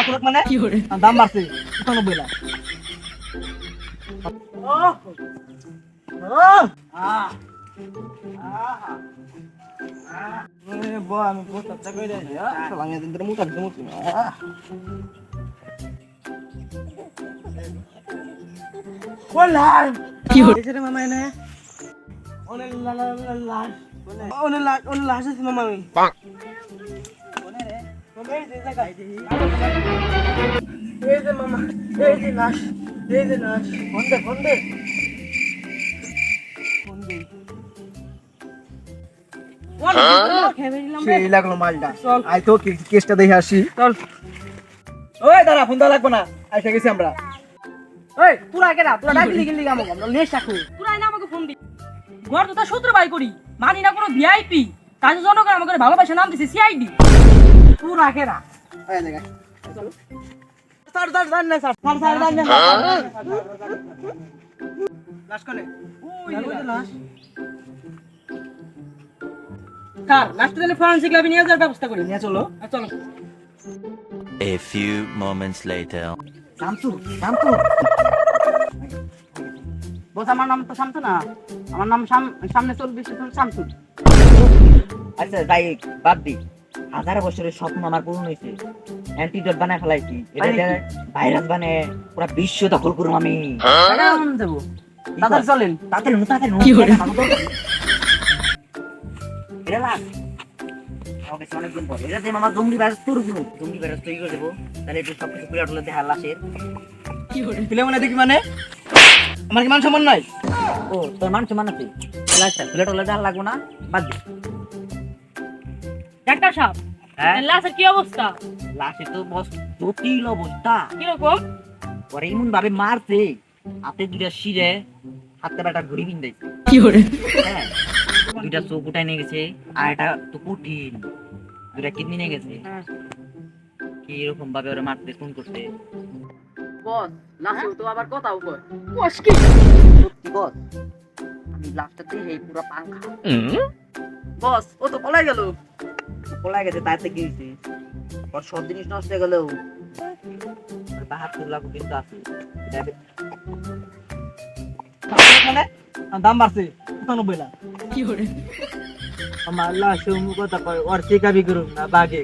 করুক মানে দাম বাড়ছে 95 লাখ। আমি বহুত চেষ্টা করে যাই আমি এদিন ধরে মুখ একদম লাল কি হয়েছে রে মামা এনে অনেক লাল লাল অনেক লাশ আছে মামা আমি এই যে মামা এই যে লাশ বন্ধে সেই লাগলো মালটা আই তো কেসটা দেখে আসি চল ওই দাঁড়া ফোন দেওয়া লাগবে না আইসা গেছি আমরা ওই তোরা কেনা তোরা ডাকলি গেলি আমাকে আমরা লেশ রাখো তোরা না আমাকে ফোন দি ঘর তো তার সূত্র বাই করি মানি না কোনো ভিআইপি তাই জনগণ আমাকে ভালোবাসা নাম দিছে সিআইডি তোরা কেনা এই দেখা চলো স্যার না স্যার না লাশ কোনে ওই লাশ স্যার লাস্ট দিলে ফরেনসিক ল্যাবে নিয়ে যাওয়ার ব্যবস্থা করি নিয়ে চলো চলো A few moments later. Shamsu বস আমার নাম তো শামসু না আমার নাম সামনে চলবে শামসু আচ্ছা যাই বাদ দি 1000 বছরের স্বপ্ন আমার পূরণ হয়েছে অ্যান্টিডট বানায় ফেলাইছি এটা ভাইরাস বানায় পুরো বিশ্ব দখল করব আমি কেমন দেবো তাড়াতাড়ি চলেন তাড়াতাড়ি কি করে? এটা লাগ ওকে অনেক দিন পর এটা দিয়ে আমার জঙ্গলি ভাইরাস তৈরি করে দেবো তাহলে একটু সবকিছু পুরো টলে দেখা লাশের ফিলে মনে দেখি মানে আমার কি মান সম্মান নাই ও তোর মান সম্মান আছে লাশটা পুরো টলে দেখা লাগবো না বাদ দি ডাক্তার সাহেব হ্যাঁ লাশের কি অবস্থা লাশে তো বস জটিল অবস্থা কিরকম পরে এমন ভাবে মারছে হাতে দুটা শিরে হাতে বেটা ঘুরি বিন্দাইছে হ্যাঁ দুইটা চোখ উঠাই নিয়ে গেছে আর এটা তো কঠিন দুটা কিডনি নিয়ে গেছে কি এরকম ভাবে ওরা মারতে ফোন করতে বস লাশে তো আবার কথা উপর সত্যি বস আমি লাস্টটা দিয়ে এই পুরো পাংখা বস ও তো পলাই গেল পলাই গেছে তাতে কি হয়েছে ওর সব জিনিস নষ্ট হয়ে গেলেও বাহার তুলা কিন্তু আছে মানে দাম বাড়ছে 95 লাখ আমার লাশ মুখ কথা কয় ওর চিকাবি করুন না বাগে